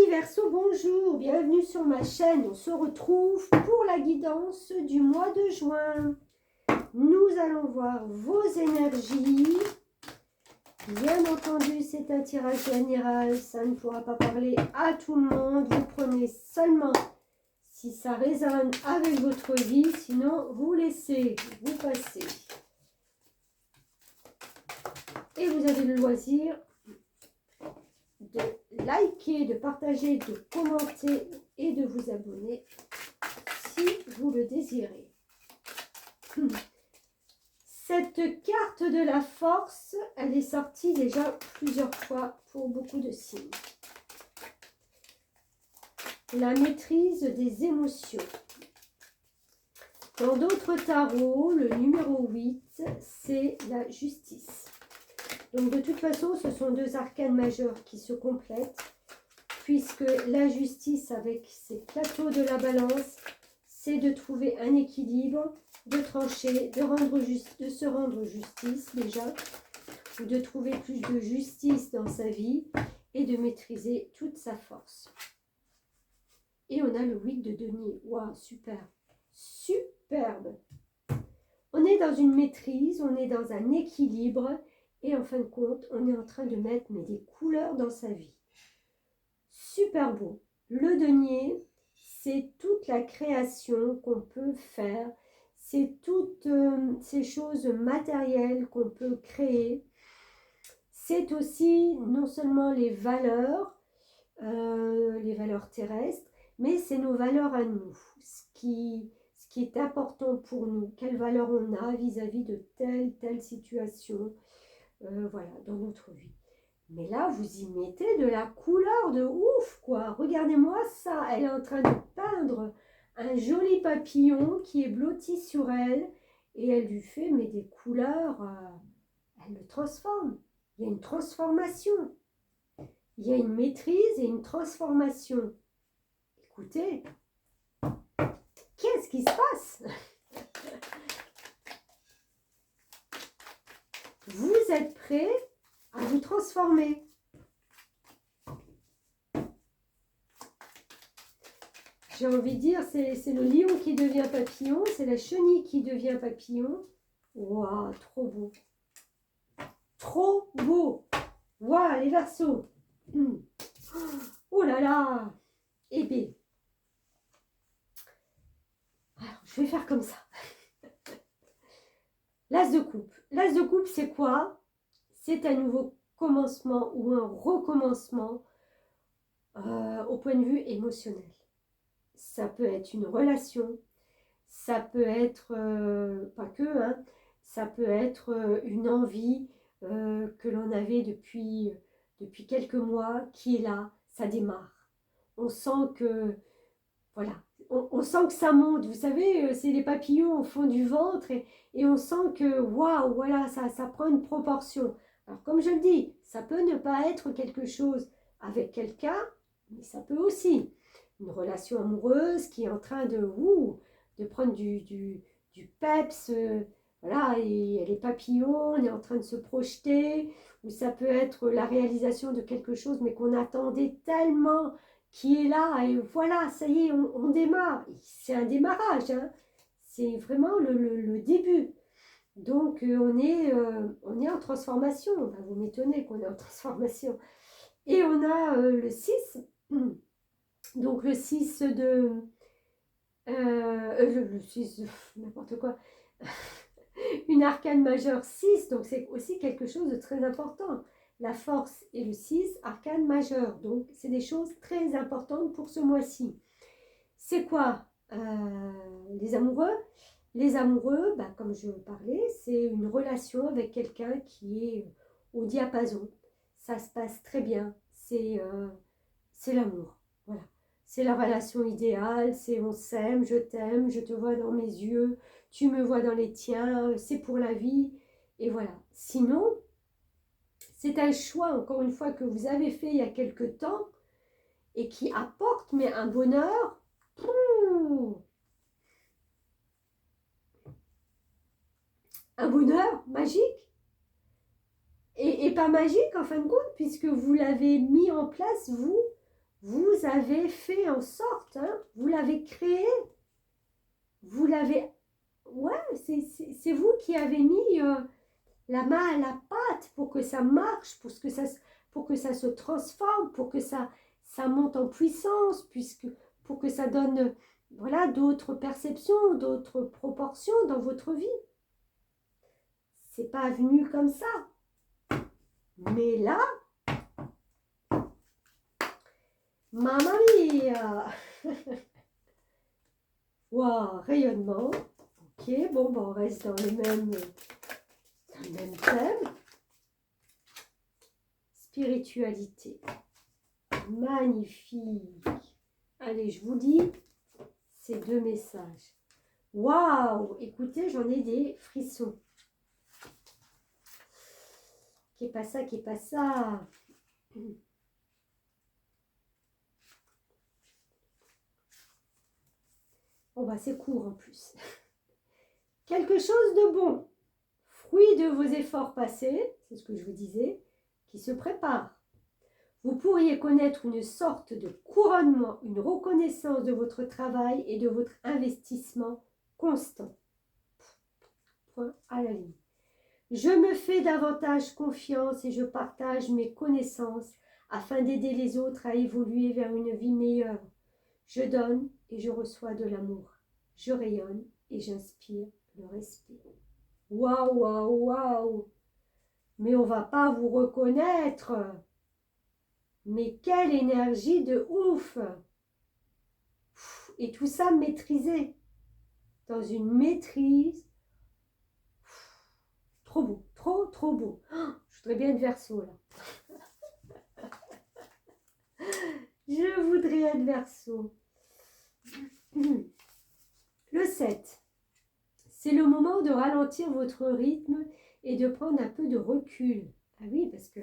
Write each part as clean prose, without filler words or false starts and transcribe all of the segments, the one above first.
Amis Verseau, bonjour, bienvenue sur ma chaîne. On se retrouve pour la guidance du mois de juin. Nous allons voir vos énergies. Bien entendu, c'est un tirage général, ça ne pourra pas parler à tout le monde. Vous prenez seulement si ça résonne avec votre vie, sinon vous laissez, vous passez. Et vous avez le loisir de liker, de partager, de commenter et de vous abonner si vous le désirez. Cette carte de la force, elle est sortie déjà plusieurs fois pour beaucoup de signes. La maîtrise des émotions. Dans d'autres tarots, le numéro 8, c'est la justice. Donc de toute façon, ce sont deux arcanes majeurs qui se complètent, puisque la justice avec ses plateaux de la balance, c'est de trouver un équilibre, de trancher, de se rendre justice déjà, ou de trouver plus de justice dans sa vie et de maîtriser toute sa force. Et on a le 8 de denier. Waouh, super, superbe. On est dans une maîtrise, on est dans un équilibre. Et en fin de compte, on est en train de mettre des couleurs dans sa vie. Super beau. Le denier, c'est toute la création qu'on peut faire. C'est toutes ces choses matérielles qu'on peut créer. C'est aussi non seulement les valeurs terrestres, mais c'est nos valeurs à nous. Ce qui est important pour nous. Quelle valeur on a vis-à-vis de telle situation. Voilà, dans notre vie. Mais là, vous y mettez de la couleur de ouf, quoi. Regardez-moi ça. Elle est en train de peindre un joli papillon qui est blotti sur elle. Et elle lui fait, mais des couleurs, elle le transforme. Il y a une transformation. Il y a une maîtrise et une transformation. Écoutez, qu'est-ce qui se passe? Vous êtes prêts à vous transformer. J'ai envie de dire, c'est le lion qui devient papillon, c'est la chenille qui devient papillon. Waouh, trop beau. Trop beau. Waouh, les Verseaux. Oh là là. Eh bien, alors, je vais faire comme ça. L'as de coupe. L'as de coupe, c'est quoi? C'est un nouveau commencement ou un recommencement au point de vue émotionnel. Ça peut être une relation, ça peut être, pas que, hein, ça peut être une envie que l'on avait depuis quelques mois qui est là, ça démarre. On sent que, voilà, on sent que ça monte, vous savez, c'est les papillons au fond du ventre et on sent que, waouh, voilà, ça prend une proportion. Alors comme je le dis, ça peut ne pas être quelque chose avec quelqu'un, mais ça peut aussi. Une relation amoureuse qui est en train de prendre du peps, voilà, et les papillons, on est en train de se projeter, ou ça peut être la réalisation de quelque chose, mais qu'on attendait tellement, qui est là, et voilà, ça y est, on démarre. C'est un démarrage, hein. C'est vraiment le début. Donc, on est en transformation. Enfin, vous m'étonnez qu'on est en transformation. Et on a le 6. Donc, le 6 de... le 6, n'importe quoi. Une arcane majeure 6. Donc, c'est aussi quelque chose de très important. La force et le 6, arcane majeure. Donc, c'est des choses très importantes pour ce mois-ci. C'est quoi les amoureux? Les amoureux, bah, comme je parlais, c'est une relation avec quelqu'un qui est au diapason. Ça se passe très bien. C'est l'amour. Voilà. C'est la relation idéale. C'est on s'aime, je t'aime, je te vois dans mes yeux, tu me vois dans les tiens, c'est pour la vie. Et voilà. Sinon, c'est un choix, encore une fois, que vous avez fait il y a quelque temps et qui apporte mais un bonheur. Un bonheur magique et pas magique en fin de compte, puisque vous l'avez mis en place, vous vous avez fait en sorte, hein, vous l'avez créé, vous l'avez... Ouais, c'est vous qui avez mis la main à la pâte pour que ça marche, pour que ça se transforme, pour que ça monte en puissance, pour que ça donne voilà, d'autres perceptions, d'autres proportions dans votre vie. C'est pas venu comme ça. Mais là, mamma mia. Waouh, rayonnement. Ok, bon, on reste dans le même thème. Spiritualité. Magnifique. Allez, je vous dis ces deux messages. Waouh, écoutez, j'en ai des frissons. Qu'est pas ça, qu'est pas ça. Bon, bah, c'est court en plus. Quelque chose de bon, fruit de vos efforts passés, c'est ce que je vous disais, qui se prépare. Vous pourriez connaître une sorte de couronnement, une reconnaissance de votre travail et de votre investissement constant. Point à la ligne. Je me fais davantage confiance et je partage mes connaissances afin d'aider les autres à évoluer vers une vie meilleure. Je donne et je reçois de l'amour. Je rayonne et j'inspire le respect. Waouh, waouh, waouh! Mais on va pas vous reconnaître. Mais quelle énergie de ouf! Et tout ça maîtrisé. Dans une maîtrise. Trop beau, trop beau. Oh, je voudrais bien être Verseau là. Je voudrais être Verseau. Le 7. C'est le moment de ralentir votre rythme et de prendre un peu de recul. Ah oui, parce que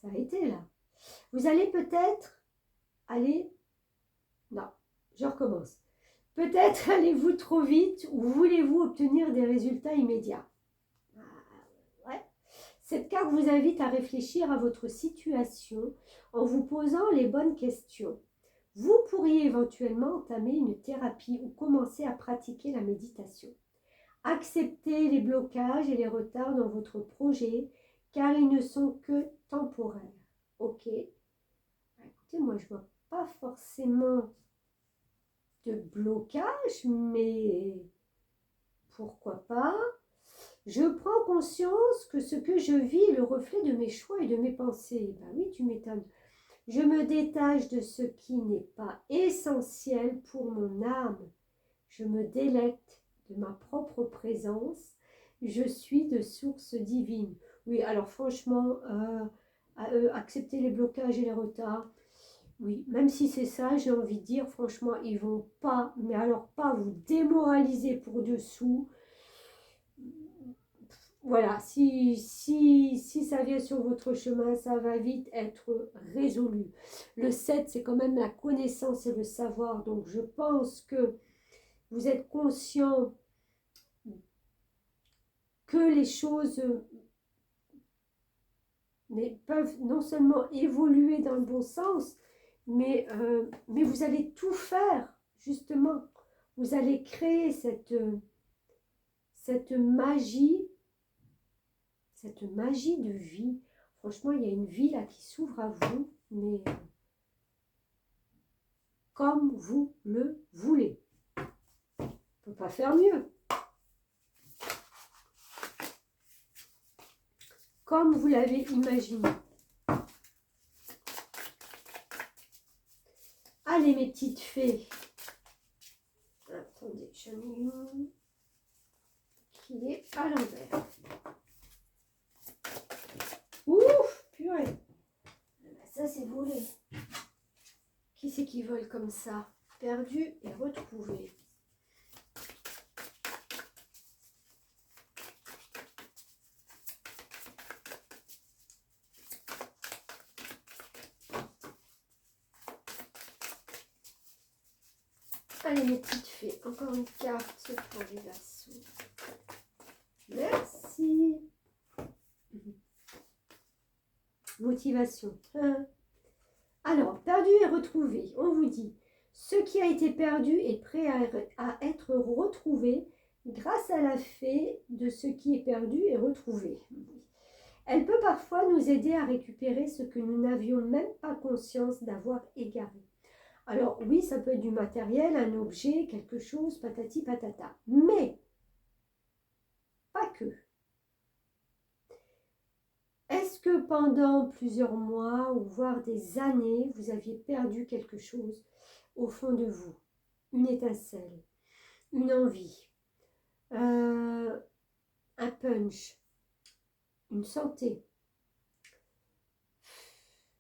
ça a été là. Vous allez peut-être aller... Non, je recommence. Peut-être allez-vous trop vite ou voulez-vous obtenir des résultats immédiats? Ouais. Cette carte vous invite à réfléchir à votre situation en vous posant les bonnes questions. Vous pourriez éventuellement entamer une thérapie ou commencer à pratiquer la méditation. Acceptez les blocages et les retards dans votre projet car ils ne sont que temporaires. Ok. Écoutez, moi je ne vois pas forcément de blocage, mais pourquoi pas. Je prends conscience que ce que je vis est le reflet de mes choix et de mes pensées. Ben oui, tu m'étonnes. Je me détache de ce qui n'est pas essentiel pour mon âme. Je me délecte de ma propre présence. Je suis de source divine. Oui, alors franchement, accepter les blocages et les retards, oui, même si c'est ça, j'ai envie de dire, franchement, ils vont pas, mais alors pas vous démoraliser pour dessous. Voilà, si ça vient sur votre chemin, ça va vite être résolu. Le 7, c'est quand même la connaissance et le savoir. Donc, je pense que vous êtes conscient que les choses peuvent non seulement évoluer dans le bon sens, mais vous allez tout faire, justement. Vous allez créer cette magie de vie. Franchement, il y a une vie là qui s'ouvre à vous, mais comme vous le voulez. On ne peut pas faire mieux. Comme vous l'avez imaginé. Allez, mes petites fées. Attendez, j'en ai une qui est à l'envers. Ouf, purée. Ça, c'est volé. Qui c'est qui vole comme ça? Perdu et retrouvé. Allez, mes petites fées, encore une carte pour les Verseaux. Merci. Motivation. Alors, perdu perdu et retrouvé. On vous dit, ce qui a été perdu est prêt à être retrouvé grâce à la fée de ce qui est perdu et retrouvé. Elle peut parfois nous aider à récupérer ce que nous n'avions même pas conscience d'avoir égaré. Alors oui, ça peut être du matériel, un objet, quelque chose, patati patata. Mais, pas que. Est-ce que pendant plusieurs mois ou voire des années, vous aviez perdu quelque chose au fond de vous? Une étincelle, une envie, un punch, une santé.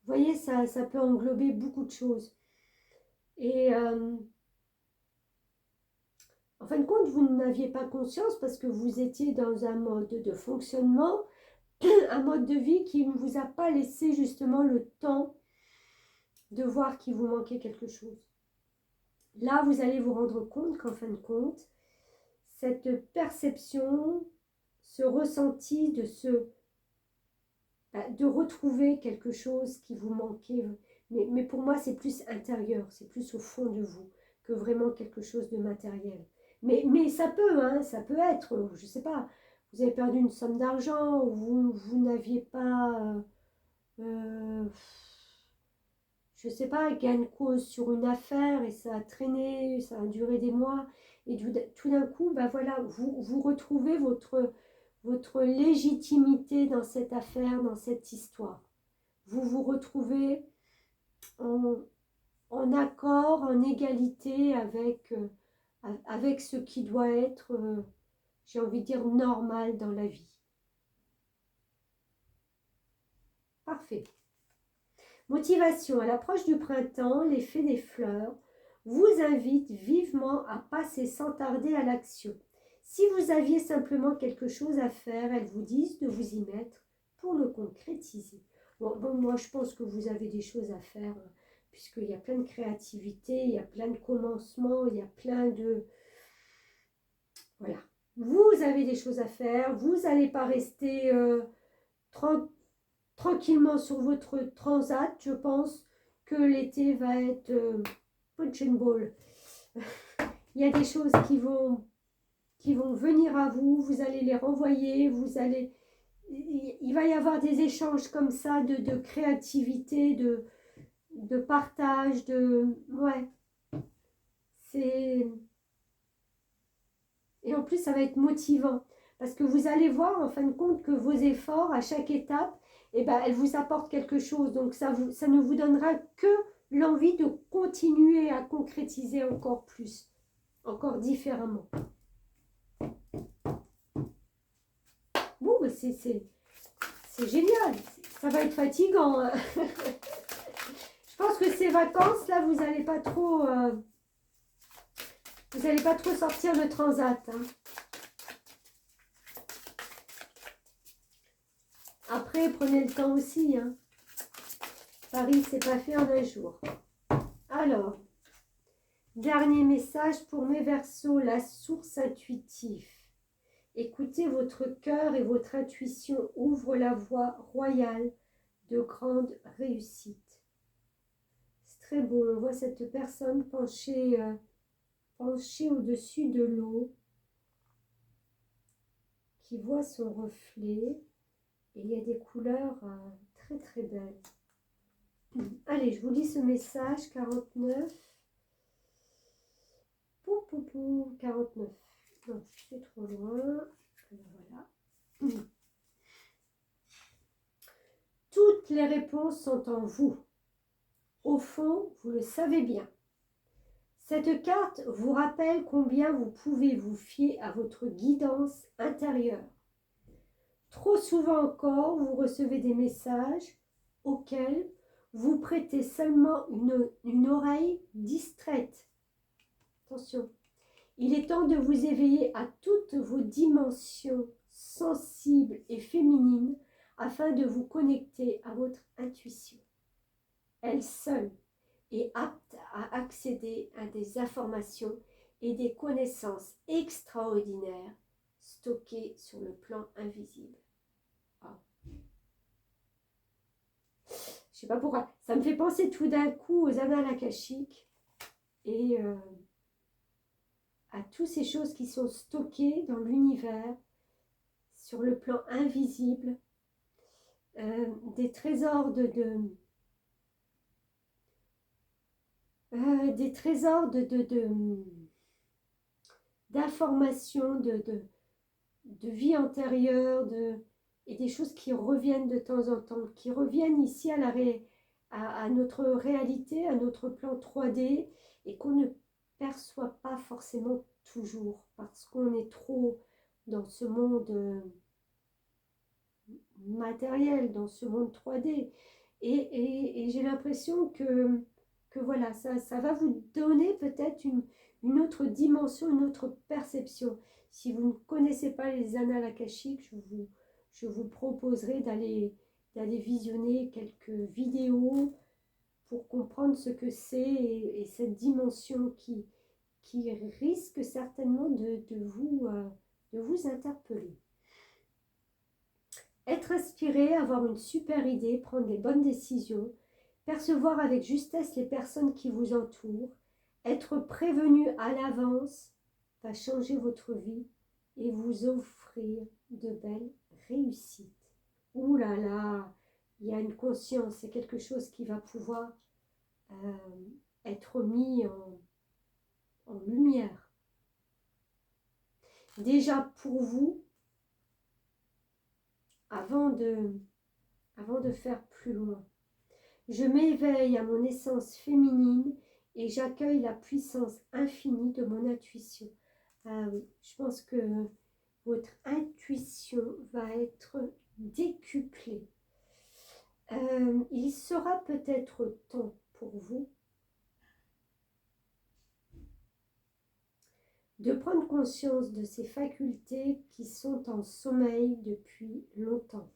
Vous voyez, ça peut englober beaucoup de choses. Et en fin de compte, vous n'aviez pas conscience parce que vous étiez dans un mode de fonctionnement, un mode de vie qui ne vous a pas laissé justement le temps de voir qu'il vous manquait quelque chose. Là, vous allez vous rendre compte qu'en fin de compte, cette perception, ce ressenti de retrouver quelque chose qui vous manquait, mais pour moi, c'est plus intérieur, c'est plus au fond de vous que vraiment quelque chose de matériel. Mais ça peut, hein, ça peut être, je ne sais pas, vous avez perdu une somme d'argent, ou vous n'aviez pas, je ne sais pas, gain de cause sur une affaire et ça a traîné, ça a duré des mois. Et tout d'un coup, ben voilà, vous retrouvez votre légitimité dans cette affaire, dans cette histoire. Vous vous retrouvez en accord, en égalité avec ce qui doit être, j'ai envie de dire, normal dans la vie. Parfait. Motivation. À l'approche du printemps, les fées des fleurs vous invitent vivement à passer sans tarder à l'action. Si vous aviez simplement quelque chose à faire, elles vous disent de vous y mettre pour le concrétiser. Bon, moi, je pense que vous avez des choses à faire, hein, puisqu'il y a plein de créativité, il y a plein de commencements, il y a plein de... Voilà. Vous avez des choses à faire, vous n'allez pas rester tranquillement sur votre transat. Je pense que l'été va être punch and ball. Il y a des choses qui vont venir à vous, vous allez les renvoyer, il va y avoir des échanges comme ça de créativité, de partage, ouais, c'est... Et en plus, ça va être motivant, parce que vous allez voir, en fin de compte, que vos efforts, à chaque étape, eh ben, elles vous apportent quelque chose. Donc, ça ne vous donnera que l'envie de continuer à concrétiser encore plus, encore différemment. Bon, mais c'est génial. Ça va être fatigant, hein. Je pense que ces vacances, là, vous n'allez pas trop... vous n'allez pas trop sortir le transat, hein. Après, prenez le temps aussi, hein. Paris, c'est pas fait en un jour. Alors, dernier message pour mes Verseaux, la source intuitive. Écoutez votre cœur et votre intuition ouvrent la voie royale de grande réussite. C'est très beau, on voit cette personne penchée au-dessus de l'eau, qui voit son reflet, et il y a des couleurs très très belles. Allez, je vous lis ce message, 49. 49. Non, c'est trop loin. Voilà. Toutes les réponses sont en vous. Au fond, vous le savez bien. Cette carte vous rappelle combien vous pouvez vous fier à votre guidance intérieure. Trop souvent encore, vous recevez des messages auxquels vous prêtez seulement une oreille distraite. Attention, il est temps de vous éveiller à toutes vos dimensions sensibles et féminines afin de vous connecter à votre intuition. Elle seule est apte à accéder à des informations et des connaissances extraordinaires stockées sur le plan invisible. Oh. Je sais pas pourquoi. Ça me fait penser tout d'un coup aux annales akashiques et à toutes ces choses qui sont stockées dans l'univers, sur le plan invisible, des trésors des trésors d'informations, de vie antérieure, et des choses qui reviennent de temps en temps, qui reviennent ici à notre réalité, à notre plan 3D, et qu'on ne perçoit pas forcément toujours, parce qu'on est trop dans ce monde matériel, dans ce monde 3D. Et j'ai l'impression que voilà, ça va vous donner peut-être une autre dimension, une autre perception. Si vous ne connaissez pas les annales akashiques, je vous proposerai d'aller visionner quelques vidéos pour comprendre ce que c'est et cette dimension qui risque certainement de vous interpeller. Être inspiré, avoir une super idée, prendre les bonnes décisions, percevoir avec justesse les personnes qui vous entourent, être prévenu à l'avance va changer votre vie et vous offrir de belles réussites. Ouh là là, il y a une conscience, c'est quelque chose qui va pouvoir être mis en lumière. Déjà pour vous, avant de faire plus loin. Je m'éveille à mon essence féminine et j'accueille la puissance infinie de mon intuition. Ah oui, je pense que votre intuition va être décuplée. Il sera peut-être temps pour vous de prendre conscience de ces facultés qui sont en sommeil depuis longtemps.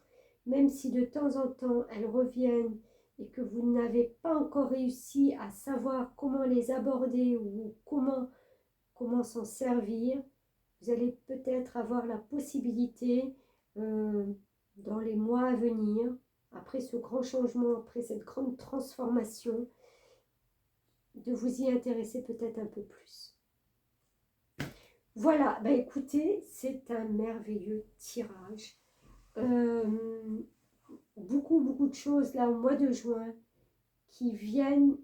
Même si de temps en temps elles reviennent et que vous n'avez pas encore réussi à savoir comment les aborder ou comment s'en servir, vous allez peut-être avoir la possibilité dans les mois à venir, après ce grand changement, après cette grande transformation, de vous y intéresser peut-être un peu plus. Voilà, bah écoutez, c'est un merveilleux tirage. Beaucoup de choses là au mois de juin qui viennent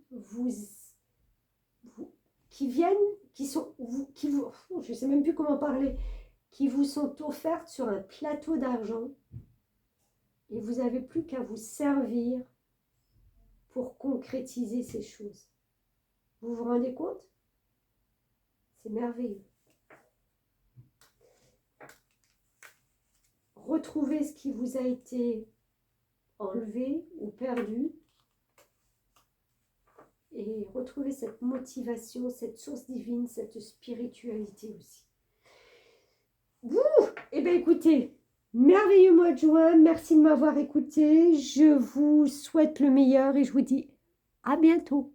je sais même plus comment parler, qui vous sont offertes sur un plateau d'argent et vous n'avez plus qu'à vous servir pour concrétiser ces choses. Vous vous rendez compte? C'est merveilleux. Retrouvez ce qui vous a été enlevé ou perdu et retrouvez cette motivation, cette source divine, cette spiritualité aussi. Eh bien écoutez, merveilleux mois de juin, merci de m'avoir écouté, je vous souhaite le meilleur et je vous dis à bientôt.